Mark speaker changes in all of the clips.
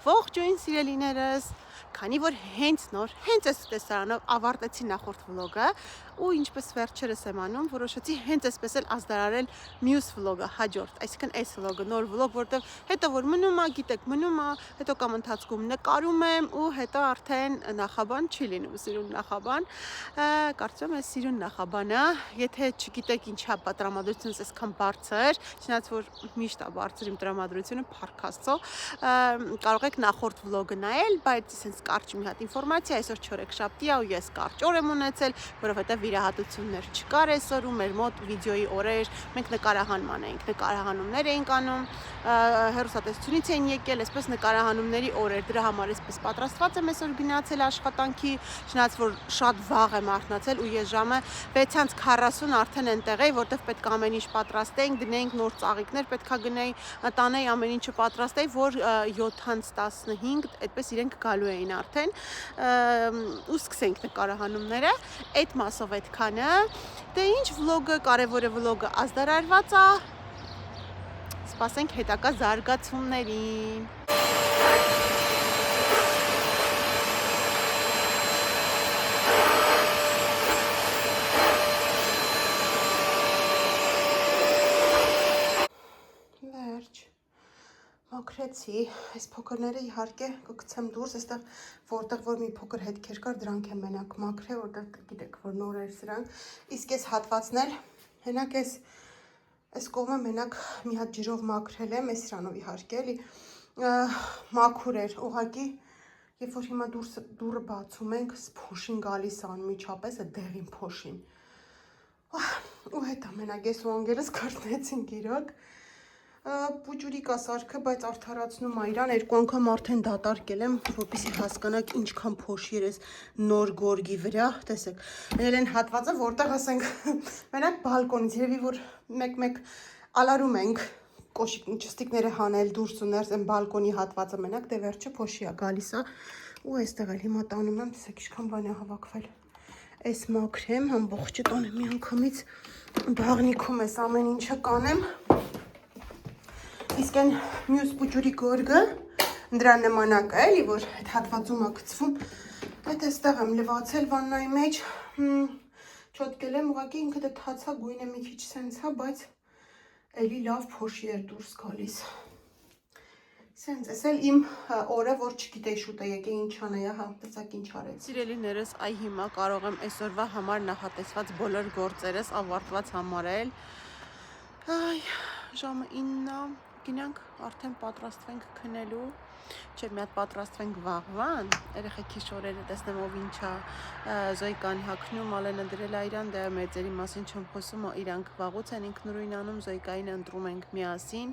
Speaker 1: Ողջույն սիրելիներս, քանի որ հենց նոր, հենց այս տեսարանով ավարտեցի նախորդ վլոգը ու ինչպես վերջերս եմ անում, որոշեցի հենց այսպես էլ ազդարարել մյուս վլոգը, հաջորդ, այսինքն այս վլոգը, նոր վլոգ, որտեղ հետո որ մնում է, գիտեք, մնում է, հետո կամ ընթացքում նկարում եմ ու հետո արդեն նախաբան չի լինում, սիրուն նախաբան, կարծում եմ այս սիրուն նախաբանը, եթե չգիտեք ինչա տրամադրությունս այսքան բարձր, չնայած որ միշտ է բարձր իմ տրամադրությունը, փառք Աստծո, կարող եք նախորդ վլոգը նայել, բայց sense կարճ մի հատ ինֆորմացիա, այսօր չորեքշաբթի է ու ես կարճ օր եմ ունեցել, որովհետև վիրահատություններ չկար այսօր ու մեր մոտ վիդեոյի օրեր, մենք նկարահանման էինք, նկարահանումներ էինք անում, հեռուստատեսությունից էին եկել, այսպես նկարահանումների օրեր, դրա համար այսպես պատրաստված եմ այսօր գնացել աշխատանքի, չնայած որ շատ վաղ եմ արթնացել ու ես ժամը 6:40 արդեն այնտեղ էի, որտեղ պետք է ամեն ինչ պատրաստեինք, դնեինք նոր ծաղիկներ, պետքա գնեի, տանեի ամեն ինչը պատրաստեի, որ 7:15 այդպես իրենք գալու էին արդեն ու սկսենք նկարահանումները, այդ մասով այդքանը, դե ինչ վլոգը, կարևորը վլոգը ազդարարված է, սպասենք հետագա զարգացումներին։ Մաքրեցի, այս փոքրները իհարկե կգցեմ դուրս, այստեղ որտեղ որ մի փոքր հետքեր կար, դրանք եմ մենակ մաքրել, որտեղ գիտեք, որ նոր էր սրանք, իսկ այս հատվածներ, հենակ այս կողմը մենակ մի հատ ջրով մաքրել եմ, այս սրանով իհարկե, էլի մաքուր էր, ուղղակի, երբ որ հիմա դուռը բացում ենք, փոշին գալիս է անմիջապես, այդ դեղին փոշին, ու հետո մենակ ես ու անգերս քրտնեցինք իրոք, Պուջուրի կա սարքը, բայց արդարացնում է իրան, երկու անգամ արդեն դատարկել եմ, որպեսզի հասկանաք ինչքան փոշի էր այս նոր գորգի վրա, տեսեք, ելել են հատվածը, որտեղ ասենք, մենակ բալկոնից, երևի որ մեկ-մեկ ալարում ենք ճստիկները հանել դուրս ու ներս են բալկոնի հատվածը մենակ, դե վերջը փոշի է գալիս է, ու այստեղ էլ հիմա տանում եմ, տեսեք ինչքան բան է հավաքվել, այս մաքրեմ, ամբողջը տանեմ մի անգամից, բաղնիքում ես ամեն ինչը կանեմ, իսկ այն մյուս պուջուրի գորգը, դրա նմանակը էլի, որ այդ հատվածում է գցվում, այդ այստեղ եմ լվացել վաննայի մեջ, չոտկել եմ, ուղղակի ինքը դե թացա, գույնը մի քիչ սենց է, բայց էլի լավ փոշի էր դուրս գալիս։ Սենց, ես էլ իմ օրը, որ չգիտեի շուտ է եկե ինչ անեի, հա, տեսակ ինչ արեց։ Սիրելիներս, այ հիմա կարող եմ այսօրվա համար նախատեսված բոլոր գործերս ավարտված համարել։ Այ, ժամը 9-ն է, գնանք, արդեն պատրաստվենք քնելու, չէ, մի հատ պատրաստվենք վաղվան, երեխեքի շորերը տեսնեմ ով ինչա, Զոյկան հագնում, Ալենը դրել է իրան, դե մեծերի մասին չեմ խոսում, իրանք վաղուց են ինքնուրույն անում, Զոյկային ընտրում ենք միասին,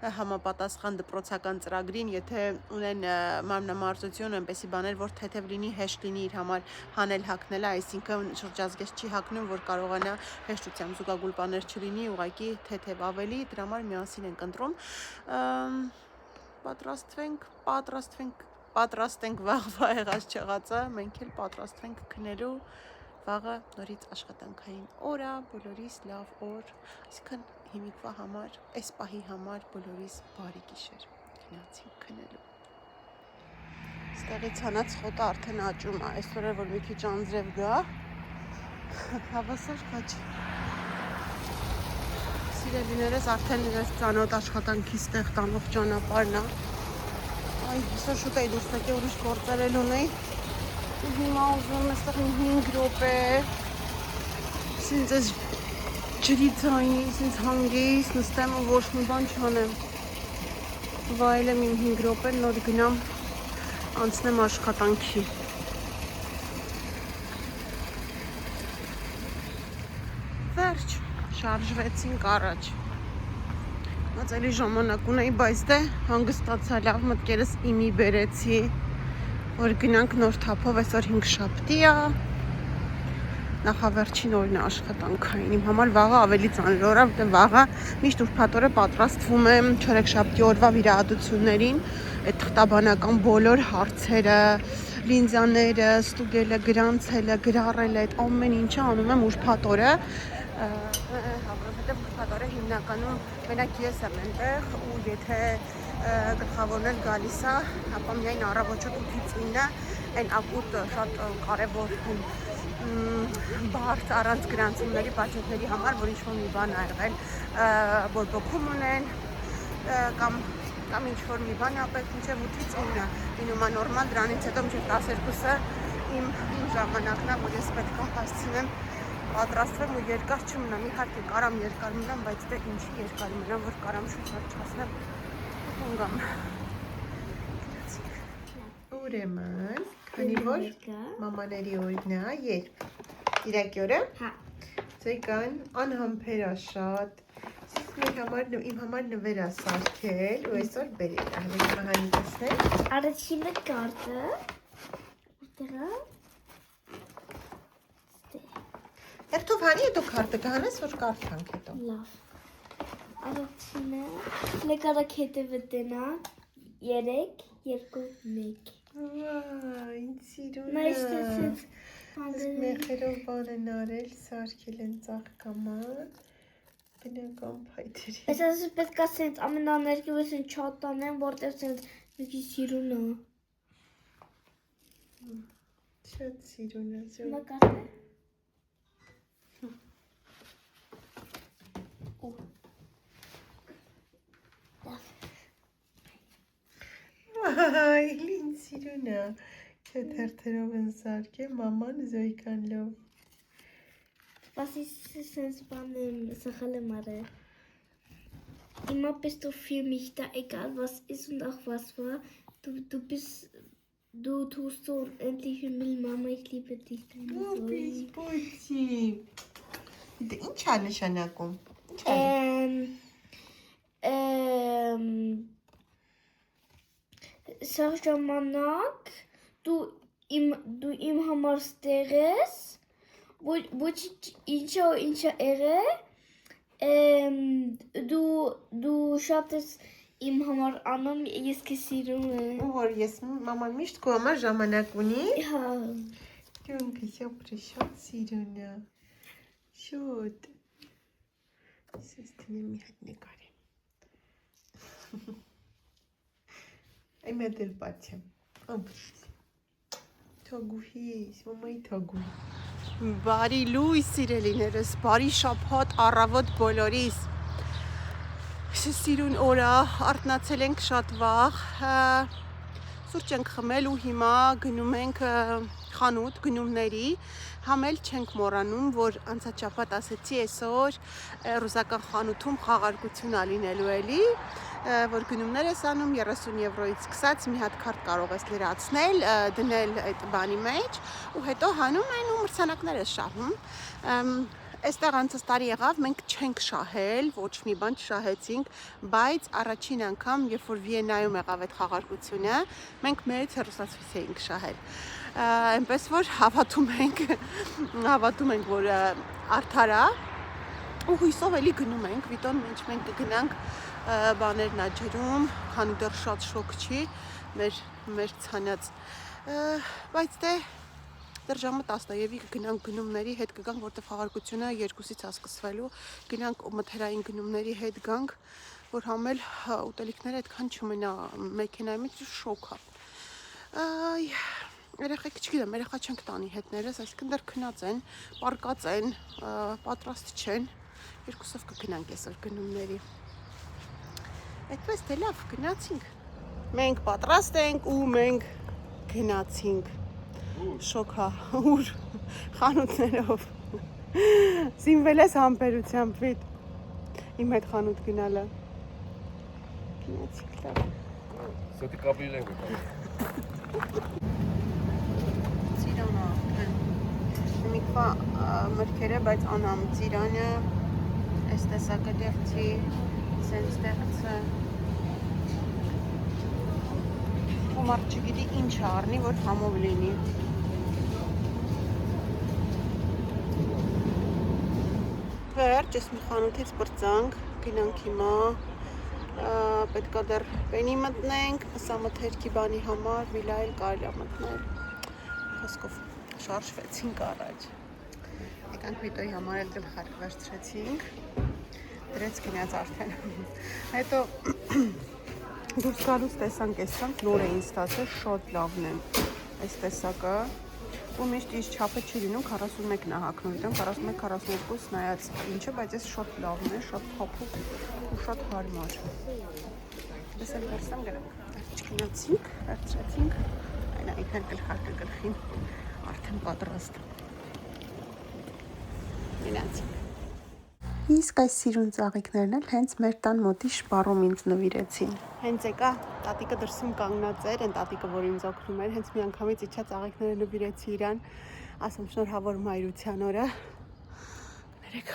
Speaker 1: համապատասխան դպրոցական ծրագրին, եթե ունեն մարմնամարզություն, այնպեսի բաներ, որ թեթև լինի, հեշտ լինի իր համար հանել հագնելը, այսինքն շրջազգեստ չի հագնում, որ կարողանա հեշտությամբ զուգագուլ բաներ չլինի, ուղղակի թեթև ավելի, դրա համար միասին ենք ընտրում, պատրաստենք վաղվա եղած չեղածը, մենք էլ պատրաստվենք քնելու, վաղը նորից աշխատանքային օր է, բոլորիս լավ օր, այսինքն հիմիկվա համար, այս պահի համար բոլորիս բարի գիշեր, գնացինք քնելու։ Ստեղից հանած խոտը արդեն աճում է, այսօր է որ մի քիչ անձրև գա, հավասար կաչ։ Սիրելիներս արդեն իրենց ծանոթ աշխատանքի ստեղ տանող ճանապարհն է։ Այ, այսօր շուտ էի դուրս եկել, ուրիշ գործեր էլ ունեի։ Ու հիմա ուզում եմ այստեղ 5 րոպե։ Սենց այս ջրի ձայնի, սենց հանգիստ նստեմ ու ոչ մի բան չանեմ։ Վայելեմ իմ 5 րոպեն, նոր գնամ անցնեմ աշխատանքի։ Վերջ, շարժվեցինք առաջ։ Ածելի ժամանակ ունեի, բայց դե հանգստացա լավ, մտքերս իմի բերեցի, որ գնանք նոր թափով, այսօր 5-շաբթի է, նախավերջին օրն է աշխատանքային, իմ համար վաղը ավելի ծանր օր է, որտեղ վաղը միշտ ուրբաթ օրը պատրաստվում եմ չորեքշաբթի օրվա վիրահատություններին, այդ թղթաբանական բոլոր հարցերը, լինզաները, ստուգելը, գրանցելը, գրառելը, այդ ամեն ինչը անում եմ ուրբաթ օրը, որովհետև ուրբաթ օրը հիմնականում մենակ ես եմ այնտեղ ու եթե գլխավորն էլ գալիս է, ապա միայն առավոտ 8-ից 9-ը, այն ակուտ շատ կարևոր բարդ առանց գրանցումների պատճենների համար, որ ինչ-որ մի բան ա եղել, բորբոքում ունեն կամ ինչ-որ մի բան ապետ մինչև 8-ից 9-ը լինում է նորմալ, դրանից հետո մինչև 12-ը իմ ժամանակն է, որ ես պետք է հասցնեմ պատրաստվեմ ու երկար չմնամ, իհարկե կարամ երկար մնամ, բայց դե ինչի երկար մնամ, որ կարամ շուտ վերջացնեմ ունգամ։ Ուրեմն, քանի որ մամաների օրն է, երբ Կիրակի օրը, Ձեյկան անհամբեր է շատ, իմ համար նվեր է սարքել ու այսօր բերել է, հենց մահանի տեսնել։
Speaker 2: Առաջինը կարտը, ուտեղը,
Speaker 1: Երթով հանի հետո կարտը կհանես, որ կարդ հանք հետո։
Speaker 2: լավ, առաջինը, լեկարակ հետևը տնա, 3, 2, 1
Speaker 1: Վայ, սիրուն
Speaker 2: Նա իստեսից
Speaker 1: մեղերով բան են արել, սարքել են ծաղկաման, բնական պայթերի։
Speaker 2: Ես ասես պետք է սենց ամենաներկյուս են չատ տանեմ, որտեղ սենց մեկի սիրուն է։
Speaker 1: Շատ սիրուն է, զոհ։
Speaker 2: Հիմա կարտը։
Speaker 1: Վայ, լին սիրուն է, չէ թերթերով են սարքել, մաման Զոյկան լով։
Speaker 2: Spasiți să-ți bani să hale mare. Immer bist du für mich da, egal was ist und auch was war. Du tust so unendlich viel Müll, Mama, ich liebe dich.
Speaker 1: Պոպիս, պոյցի։ Դե ինչ է նշանակում։
Speaker 2: Սա ժամանակ դու իմ համար ստեղ ես, ոչ ինչա եղե, դու շատ ես իմ համար անում, ես քեզ սիրում եմ։
Speaker 1: Ու որ ես մաման միշտ քո համար ժամանակ ունի։
Speaker 2: Հա։
Speaker 1: Դու շատ սիրուն է։ Շուտ։ Ես դինեմ մի հատ նկարեմ։ Այ մետել բացեմ։ Թագուհիս, մամայի թագուհի։ Բարի լույս սիրելիներս, բարի շաբաթ առավոտ բոլորիս։ Սիրուն օր է, արթնացել ենք շատ վաղ, սուրճ ենք խմել ու հիմա գնում ենք խանութ գնումների, համ էլ չենք մոռանում, որ անցած շաբաթ ասեցի այսօր ռուսական խանութում խաղարկություն ա լինելու էլի, որ գնումներ ես անում 30 եվրոյից սկսած մի հատ քարտ կարող ես լրացնել, դնել այդ բանի մեջ ու հետո հանում են ու մրցանակներ ես շահում։ Այստեղ անցած տարի եղավ, մենք չենք շահել, ոչ մի բան չշահեցինք, բայց առաջին անգամ, երբ որ Վիեննայում եղավ այդ խաղարկությունը, մենք մեծ հեռուստացույց էինք շահել։ Այնպես որ հավատում ենք, որ արդար է, ու հույսով էլի գնում ենք, վիտոն ինչ մենք կգնանք բաներն աջերում, քանի դեռ շատ շոկ չի, մեր ցանած, բայց դե դեռ ժամը 10-ի կգնանք գնումների հետ կգանք, որտեղ խաղարկությունը 2-ից է սկսվելու, գնանք մթերային գնումների հետ գանք, որ համել ուտելիքները այդքան չմնա մեքենայի մեջ շոկ է։ Երեխեք չգիտեմ, երեխա չենք տանի հետներս, այսինքն դեռ քնած են, պարկած են, պատրաստ չեն, երկուսով կգնանք այսօր գնումների։ Այդպես դե լավ, գնացինք։ Մենք պատրաստ ենք ու մենք գնացինք։ Շոքա, ուր խանութներով։ Զինվել ես համբերությամբ վիտ։ Իմ հետ խանութ գնալը։ Գնացինք լավ։
Speaker 3: Սոտի կապրիլ ենք գտել։
Speaker 1: Ծիրանը, միկվա մրքերը, բայց անամ ծիրանը, այս տեսակը դեղցի, սենց դեղցը։ Ու մարդ չգիտի ինչ առնի, որ համով լինի։ Վերջ, ես մի խանութից պրծանք, գնանք հիմա, պետքա դեռ պենի մտնենք, սա մթերքի բանի համար, վիլայել կարելի է մտնել, խոսքով շարժվեցինք առաջ, եկանք վիտոյի համար էլ գլխարկ վերցրեցինք, դրեց գնաց արդեն, հետո Դուրս գալուց տեսանք էսանք նոր էին ստացել, շատ լավն են այս տեսակը ու միշտ իր չափը չի լինում 41-ն է հագնում, դեմ 41-42 նայած ինչը, բայց այս շատ լավն է, շատ փափուկ ու շատ հարմար։ Ես էլ վերցամ գնանք, չգնացինք, վերցրեցինք, այն այդքան գլխարկը գլխին արդեն պատրաստ։ Գնացինք։ Իսկ այս սիրուն ծաղիկներն էլ հենց մեր տան մոտի շպարում ինձ նվիրեցին։ Հենց եկա, տատիկը դրսում կանգնած էր, այն տատիկը, որ ինձ օգնում էր, հենց մի անգամից իջա ծաղիկները նվիրեցի իրան, ասում շնորհավոր մայրության օրը։ Կներեք,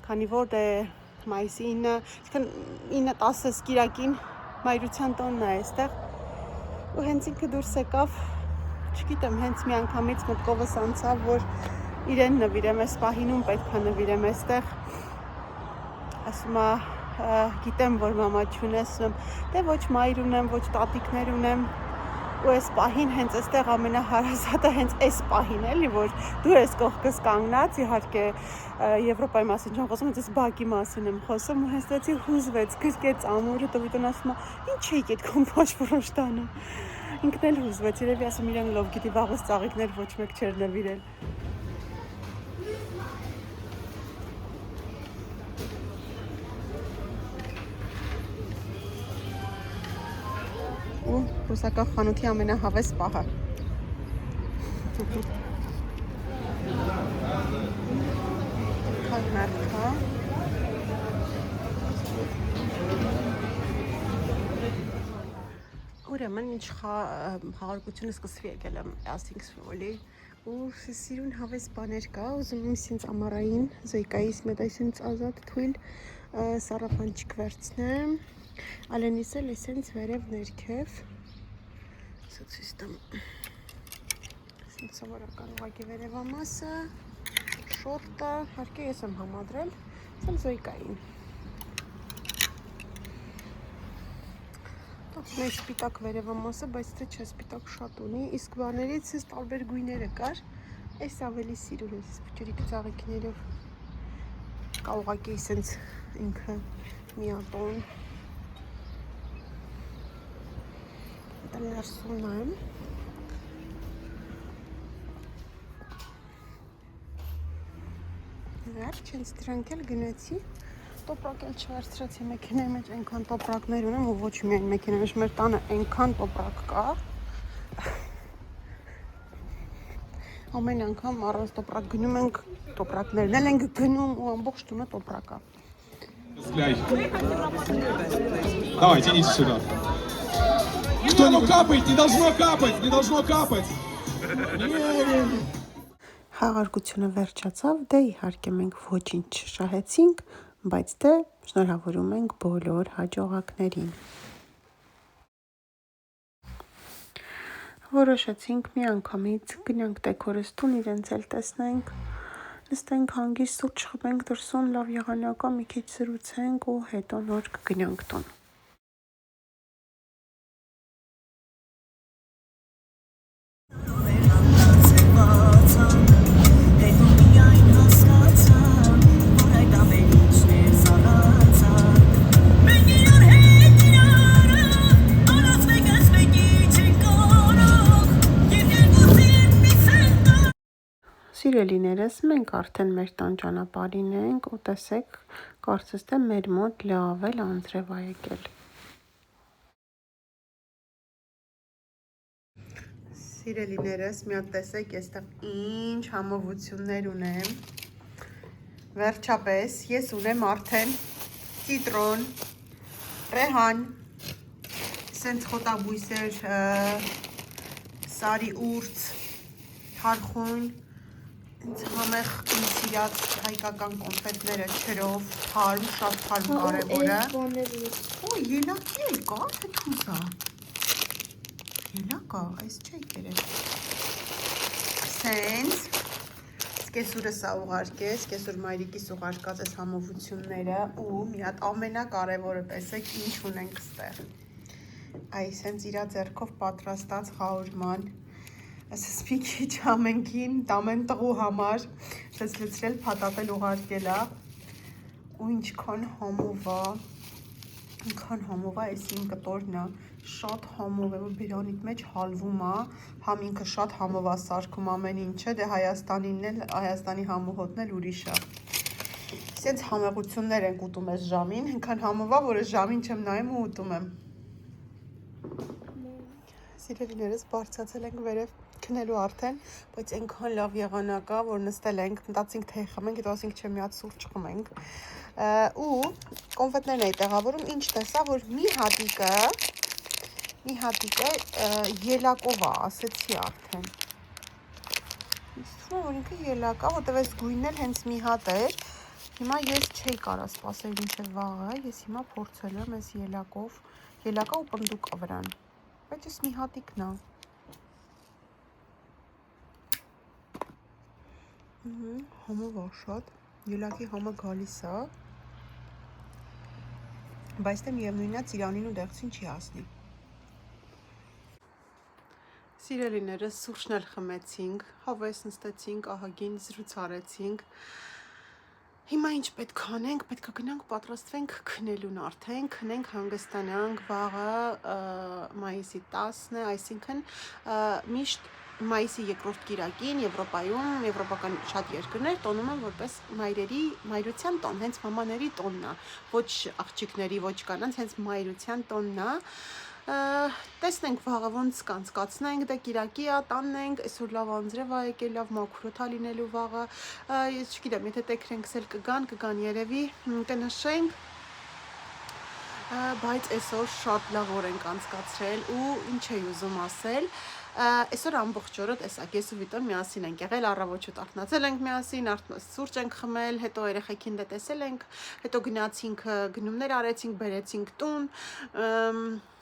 Speaker 1: քանի որ դե մայիսի 9, այսինքն 9-10 կիրակին մայրության տոնն է այստեղ, ու հենց ինքը դուրս եկավ, չգիտեմ, հենց մի անգամից մտքովս անցավ, որ իրեն նվիրեմ, այս պահին ում պետք է նվիրեմ այստեղ, ասում է, գիտեմ, որ մամա չունես, դե ոչ մայր ունեմ, ոչ տատիկներ ունեմ, ու այս պահին հենց այստեղ ամենահարազատը հենց այս պահին էլի, որ դու ես կողքս կանգնած, իհարկե Եվրոպայի մասին չեմ խոսում, հենց այս բակի մասին եմ խոսում, ու հենց դեցի հուզվեց, գրկեց ամուրը, տվիտոն ասում է, ինչ էի կետքում փոշ տանում, ինքն էլ հուզվեց, երևի ասում իրեն լով գիտի վաղուց ծաղիկներ ոչ մեկ չէր նվիրել։ Ու ռուսական խանութի ամենահավես պահը։ Քայմերքա։ Ուրեմն ինչ խաղարկությունը սկսվի եկել եմ ասինքս վոլի ու սիրուն հավես բաներ կա, ուզում եմ ինձ ամառային զոյկայիս մեդայսինց ազատ թույլ սարապանչիկ վերցնեմ, ալենիս էլ էսենց վերև ներքև, սոցիս տամ, սովորական ուղակի վերևամասը, շորտը, հարկե ես եմ համադրել, սել զոյկային։ Մեր սպիտակ վերևամասը, բայց թե չէ սպիտակ շատ ունի, իսկ բաներից ես տարբեր գույները կար, այս ավելի սիրուն ես փճրիկ ծաղիկներով, կա ուղակի սենց ինքը միատոն, դա ներսում եմ, վերջ հենց դրանք էլ գնեցի, տոպրակ էլ չվերցրեցի մեքենայի մեջ, այնքան տոպրակներ ունեմ ու ոչ միայն մեքենայի մեջ, մեր տանը այնքան տոպրակ կա, ամեն անգամ առանց տոպրակ գնում ենք, տոպրակներն էլ ենք գնում ու ամբողջ տունը տոպրակ է։
Speaker 4: Давайте, идите сюда. Кто-нибудь капает, не должно капать, не должно капать.
Speaker 1: Խաղարկությունը վերջացավ, դե իհարկե մենք ոչինչ չշահեցինք, բայց դե շնորհավորում ենք բոլոր հաջողակներին։ Որոշեցինք մի անգամից գնանք դեկորից տուն, իրենց էլ տեսնենք, նստենք հանգիստ սուրճ խմենք դրսում, լավ եղանակա մի քիչ զրուցենք ու հետո նոր կգնանք տուն։ Սիրելիներս, մենք արդեն մեր տան ճանապարհին ենք ու տեսեք, կարծես թե մեր մոտ լավ էլ անձրև է եկել։ Սիրելիներս, մի հատ տեսեք, այստեղ ինչ համովություններ ունեմ։ Վերջապես, ես ունեմ արդեն ցիտրոն, ռեհան, սենց խոտաբույսեր, սարի ուրց, թարխուն, ինձ համեղ իմ սիրած հայկական կոնֆետները չրով, թարմ, շատ թարմ կարևորը։ Ու ելակի էլ կա, թե թուզա։ Ելակա, այս չէ կերել։ Սենց, սկեսուրս ա ուղարկես, սկեսուր մայրիկիս ուղարկած այս համովությունները ու մի հատ ամենակարևորը տեսեք ինչ ունենք ստեղ։ Այս հենց իրա ձեռքով պատրաստած խաղորման ասես մի քիչ ամենքին տամեն տղու համար սենց լցրել, փաթաթել ուղարկելա ու ինչքան համով է, Ինքան համով է, այս իմ կտորն է, շատ համով է, որ բերանիդ մեջ հալվում է, համ ինքը շատ համով է սարքում ամեն ինչը, դե Հայաստանի համոհոտն էլ ուրիշ է։ Սենց համեղություններ ենք ուտում այս ժամին, ինքան համով է, որ այս ժամին չեմ նայում ու ուտում եմ։ Սիրելիներս բարձացել ենք վերև քնելու արդեն, բայց այնքան լավ եղանակա, որ նստել ենք, մտածինք թե խմենք, հետո ասինք չէ, մի հատ սուրճ խմենք։ Ու կոնֆետներն էի տեղավորում, ինչ տեսա, որ մի հատիկը ելակով է, ասեցի արդեն։ Իսկույն որ ինքը ելակ է, որտեվ այս գույնն էլ հենց մի հատ էր։ Հիմա ես չէի կարա սպասել մինչև վաղը, ես հիմա փորձելու եմ այս ելակա ու պնդուկ վրան։ Բայց ես մի հատիկն է։ Համով է շատ, ելակի համը գալիս է, բայց դե միևնույնն է ծիրանին ու դեղցին չի հասնի։ Սիրելիներս սուրճն էլ խմեցինք, հավես նստեցինք, ահագին զրույց արեցինք։ Հիմա ինչ պետք է անենք, պետք է գնանք պատրաստվենք քնելուն արդեն, քնենք հանգստանանք, վաղը մայիսի 10-ն է, այսինքն միշտ մայիսի 2-րդ կիրակին Եվրոպայում, եվրոպական շատ երկրներ տոնում են որպես մայրության տոն, հենց մամաների տոնն է, ոչ աղջիկների, ոչ կանանց, հենց մայրության տոնն է։ Տեսնենք վաղը ոնց կանցկացնենք, դե կիրակի է, տանն ենք, այսօր լավ անձրև է եկել, լավ մաքուր է լինելու վաղը, ես չգիտեմ, եթե տեքրենքս էլ կգան երևի, կնշենք, բայց այսօր շատ լավ օր ենք անցկացրել ու ինչ էի ուզում ասել, այսօր ամբողջ օրը տեսակ, ես ու Վիտոն միասին ենք եղել, առավոտ արթնացել ենք միասին, սուրճ ենք խմել, հետո երեխեքին դե տեսել ենք, հետո գնացինք գնումներ արեցինք, բերեցինք տուն,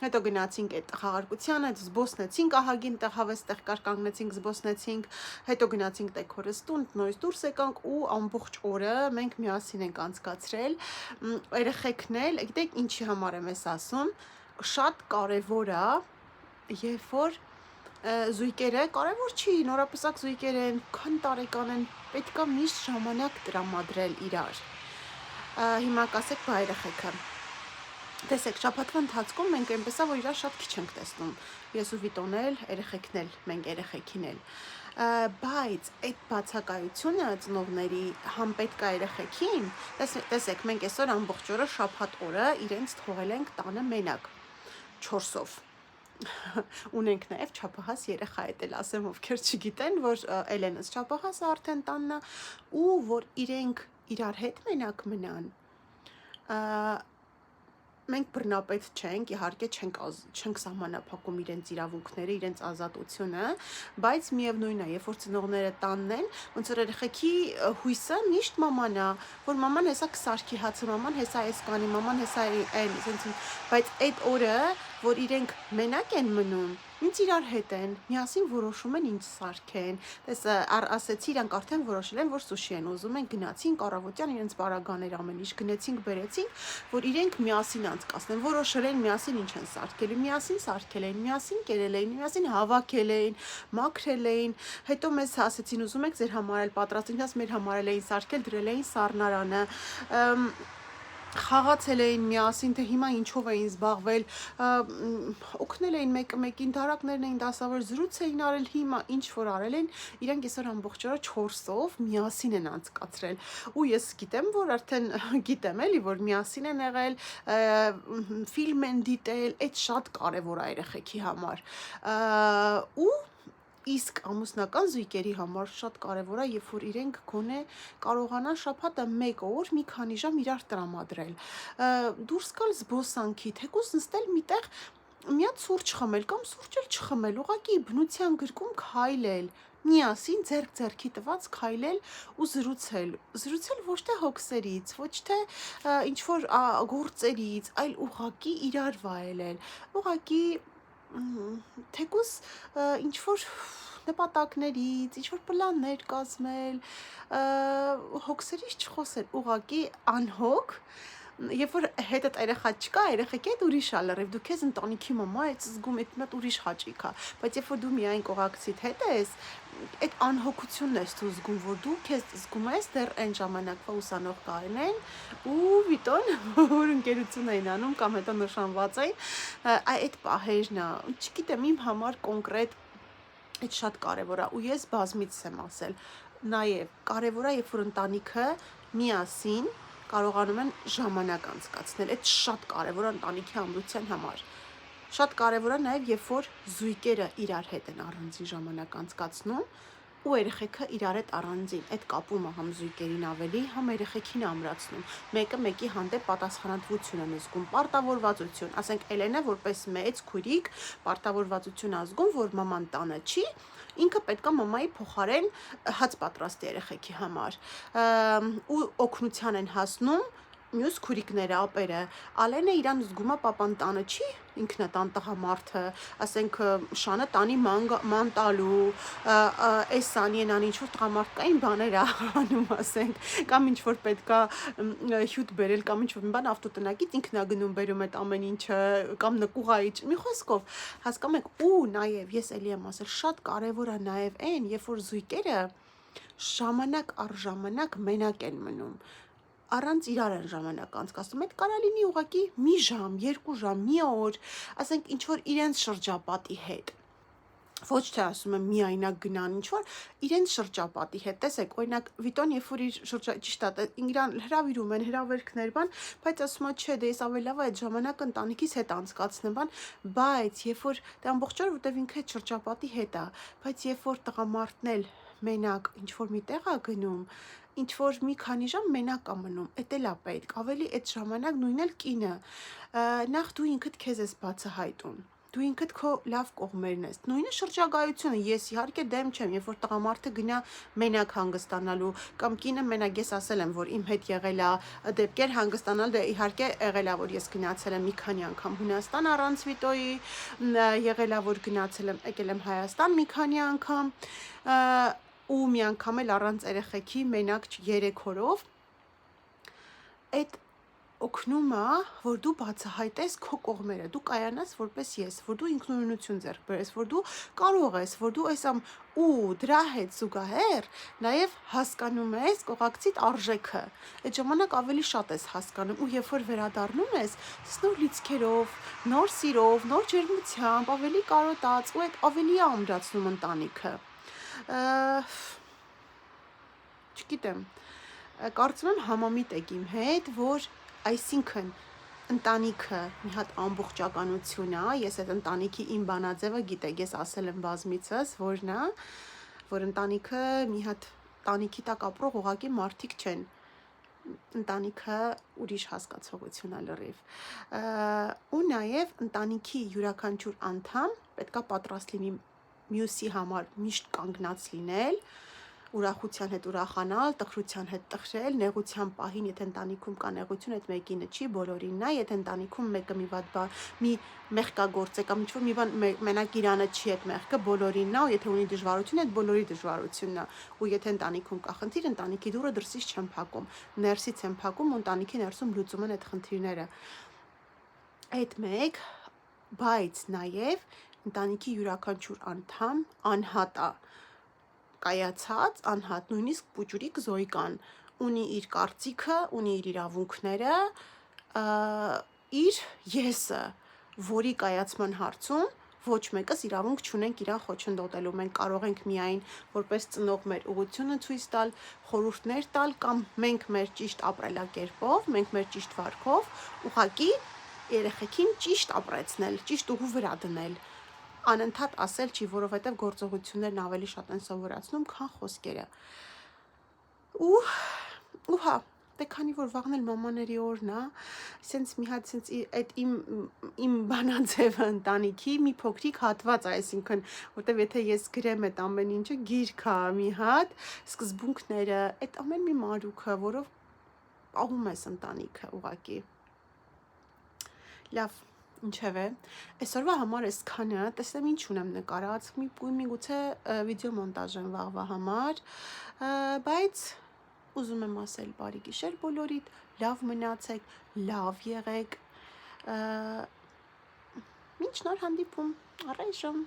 Speaker 1: հետո գնացինք այդ խաղարկությանը, զբոսնեցինք ահագին տեղ հավես տեղ կար կանգնեցինք, զբոսնեցինք, հետո գնացինք տեքորս տուն, նորից դուրս եկանք ու ամբողջ օրը մենք միասին ենք անցկացրել, երեխեքն էլ, գիտեք ինչի համար եմ ես ասում, շատ կարևոր է, երբ որ զույգերը, կարևոր չի, նորապսակ զույգեր են, քան տարեկան են, պետք է միշտ ժամանակ տրամադրել իրար։ Հիմա կասեք բա երեխեքը։ Տեսեք, շաբաթվա ընթացքում մենք այնպես է, որ իրար շատ քիչ ենք տեսնում։ Ես ու Վիտոն էլ, երեխեքն էլ, մենք երեխեքին էլ։ Բայց այդ բացակայությունը ծնողների համ պետք է երեխեքին, տեսեք, մենք այսօր ամբողջ օրը շաբաթ օրը իրենց թողել ենք տանը մենակ 4-ով։ Ունենք նաև չափահաս երեխա, այդ էլ ասեմ, ովքեր չգիտեն, որ Էլենս չափահասը արդեն տանն է ու որ իրենք իրար հետ մենակ մնան։ Մենք բռնապետ չենք, իհարկե չենք սահմանափակում իրենց իրավունքները, իրենց ազատությունը, բայց միևնույնն է, երբ որ ծնողները տանն են, ոնց որ երեխեքի հույսը միշտ մաման է, որ մաման հեսա կսարքի հացը, մաման հեսա էս կանի, մաման հեսա այն, բայց այդ օրը, որ իրենք մենակ են մնում, ինձ իրար հետ են, միասին որոշում են ինչ սարքեն, ասեցի իրանք արդեն որոշել են, որ սուշի են ուզում են, գնացինք առավոտյան իրենց բարագաներ ամեն ինչ գնեցինք, բերեցինք, որ իրենք միասին անցկացնեն, որոշել են միասին ինչ են սարքել, միասին սարքել էին, միասին կերել էին, միասին հավաքել էին, մաքրել էին, հետո մեզ ասեցին ուզում եք ձեր համար էլ պատրաստենք, ասես մեր համար էլ էին սարքել, դրել էին սառնարանը, խաղացել էին միասին, թե հիմա ինչով էին զբաղվել, օգնել էին մեկը մեկին, դարակներն էին դասավոր, զրույց էին արել, հիմա ինչ որ արել են, իրենք այսօր ամբողջ օրը 4-ով միասին են անցկացրել, ու ես գիտեմ, որ արդեն գիտեմ էլի, որ միասին են եղել, ֆիլմ են դիտել, այդ շատ կարևոր է երեխեքի համար, ու իսկ ամուսնական զույգերի համար շատ կարևոր է, երբ որ իրենք գոնե կարողանան շաբաթը 1 օր մի քանի ժամ իրար տրամադրել, դուրս գալ զբոսանքի, թեկուզ նստել միտեղ մի հատ սուրճ խմել կամ սուրճ էլ չխմել, ուղղակի բնության գրկում քայլել, միասին ձեռք ձեռքի տված քայլել ու զրուցել ոչ թե հոգսերից, ոչ թե ինչ որ գործերից, այլ ուղղակի իրար վայելել, ուղղակի թեկուզ ինչ որ նպատակներից, ինչ որ պլաններ կազմել, հոգսերից չխոսել, ուղղակի անհոգ երբ որ հետդ երեխա չկա, երեխեքի հետ ուրիշ է լրիվ, դու քեզ ընտանիքի մամա ես զգում, այդ մոտ ուրիշ հաճույք է, բայց երբ որ դու միայն կողակցիդ հետ ես, այդ անհոգությունն ես դու զգում, որ դու քեզ զգում ես դեռ այն ժամանակվա ուսանող Կարենեն ու Վիտոն, որ ընկերություն էին անում կամ հետո նշանված էին, այդ պահերն է, չգիտեմ, իմ համար կոնկրետ այդ շատ կարևոր է ու ես բազմից եմ ասել, նաև կարևոր է, երբ որ ընտանիքը միասին կարողանում են ժամանակ անցկացնել, այդ շատ կարևոր է ընտանիքի ամրության համար։ Շատ կարևոր է նաև, երբ որ զույգերը իրար հետ են առանձին ժամանակ անցկացնում ու երեխեքը իրար հետ առանձին, այդ կապումը համ զույգերին ավելի, համ երեխեքին ամրացնում, մեկը մեկի հանդեպ պատասխանատվություն են զգում, պարտավորվածություն, ասենք Էլենը որպես մեծ քույրիկ պարտավորվածություն է զգում, որ մաման տանը չի, ինքը պետք է մամայի փոխարեն հաց պատրաստի երեխեքի համար ու օգնության են հասնում մյուս քուրիկները, ապերը, Ալենը իրան զգում է պապան տանը չի, ինքն է տան տղամարդը, ասենք Շանը տանի ման տալու, այս Սանիենան ինչ-որ տղամարդկային բաներ է անում, ասենք, կամ ինչ-որ պետք է հյութ բերել, կամ ինչ-որ մի բան ավտոտնակից ինքն է գնում բերում այդ ամեն ինչը, կամ նկուղայից, մի խոսքով, հասկանում եք, ու նաև ես էլի եմ ասել, շատ կարևոր է նաև այն, երբ որ զույգերը ժամանակ առ ժամանակ մենակ են մնում, առանց իրար են ժամանակ անցկացնում, այդ կարա լինի ուղղակի մի ժամ, 2 ժամ, մի օր, ասենք ինչ որ իրենց շրջապատի հետ, ոչ թե ասում եմ միայնակ գնան ինչ որ, իրենց շրջապատի հետ, տեսեք, օրինակ Վիտոն երբ որ իր ճիշտ է, իրան հրավիրում են հրավերքներ բան, բայց ասում է չէ, դե ես ավելի լավ է այդ ժամանակը ընտանիքիս հետ անցկացնեմ բան, բայց երբ որ դե ամբողջ օրը որտեվ ինքը այդ շրջապատի հետ է, բայց երբ որ տղամարդն էլ մենակ ինչ որ մի տեղ է գնում ինչ որ մի քանի ժամ մենակ է մնում, էդ էլ է պետք, ավելի այդ ժամանակ նույն էլ կինը, նախ դու ինքդ քեզ ես բացահայտում, դու ինքդ քո լավ կողմերն ես, նույնը շրջագայությունը, ես իհարկե դեմ չեմ, երբ որ տղամարդը գնա մենակ հանգստանալու, կամ կինը մենակ ես ասել եմ, որ իմ հետ եղել է դեպքեր հանգստանալ, դե իհարկե եղել է, որ ես գնացել եմ մի քանի անգամ Հունաստան առանց Վիտոյի, եղել է, որ գնացել եմ, եկել եմ Հայաստան մի քանի անգամ, ու մի անգամ էլ առանց երեխեքի մենակ 3 օրով այդ օգնում է, որ դու բացահայտես քո կողմերը, դու կայանաս որպես ես, որ դու ինքնուրույնություն ձեռք բերես, որ դու կարող ես, որ դու այս ու դրա հետ զուգահեռ նաև հասկանում ես կողակցիդ արժեքը, այդ ժամանակ ավելի շատ ես հասկանում ու երբ որ վերադառնում ես, նոր լիցքերով, նոր սիրով, նոր ջերմությամբ, ավելի կարոտած ու այդ ավելի է ամրացնում ընտանիքը չգիտեմ, կարծում եմ համամիտ եք իմ հետ, որ այսինքն ընտանիքը մի հատ ամբողջականություն է, ես այդ ընտանիքի իմ բանաձևը գիտեք, ես ասել եմ բազմիցս, որն է, որ ընտանիքը մի հատ տանիքի տակ ապրող ուղղակի մարդիկ չեն, ընտանիքը ուրիշ հասկացողություն է լրիվ, ու նաև ընտանիքի յուրաքանչյուր անդամ պետք է պատրաստ լինի մյուսի համար միշտ կանգնած լինել, ուրախության հետ ուրախանալ, տխրության հետ տխրել, նեղության պահին, եթե ընտանիքում կա նեղություն, այդ մեկինը չի, բոլորինն է, եթե ընտանիքում մեկը մի մեղքագործ է կամ ինչ-որ մի բան մենակ իրանը չի այդ մեղքը, բոլորինն է, ու եթե ունի դժվարություն, այդ բոլորի դժվարությունն է, ու եթե ընտանիքում կա խնդիր, ընտանիքի դուռը դրսից չեն փակում, ներսից են փակում, ու ընտանիքի ներսում լուծում են այդ խնդիրները։ Այդ մեկ, բայց նաև ընտանիքի յուրաքանչյուր անդամ անհատ է, կայացած անհատ, նույնիսկ պուճուրիկ զոյկան, ունի իր կարծիքը, ունի իր իրավունքները, իր եսը, որի կայացման հարցում ոչ մեկս իրավունք չունենք իրան խոչընդոտելու, մենք կարող ենք միայն որպես ծնող մեր ուղղությունը ցույց տալ, խորհուրդներ տալ կամ մենք մեր ճիշտ ապրելակերպով, մենք մեր ճիշտ վարքով ուղղակի երեխեքին ճիշտ ապրեցնել, ճիշտ ուղու վրա դնել, անընդհատ ասել չի, որովհետև գործողություններն ավելի շատ են սովորացնում, քան խոսքերը։ Ու հա, դե քանի որ վաղն էլ մամաների օրն է, սենց մի հատ սենց այդ իմ բանաձևը ընտանիքի մի փոքրիկ հատված, այսինքն, որտեվ եթե ես գրեմ այդ ամեն ինչը, գիրք է մի հատ, սկզբունքները, այդ ամեն մի մանրուքը, որով պահում ես ընտանիքը ուղղակի։ Լավ, ինչևէ, այսօրվա համար այսքանը, տեսնեմ ինչ ունեմ նկարած, միգուցե վիդեո մոնտաժ եմ վաղվա համար, բայց ուզում եմ ասել բարի գիշեր բոլորիդ, լավ մնացեք, լավ եղեք, մինչ նոր հանդիպում, առայժմ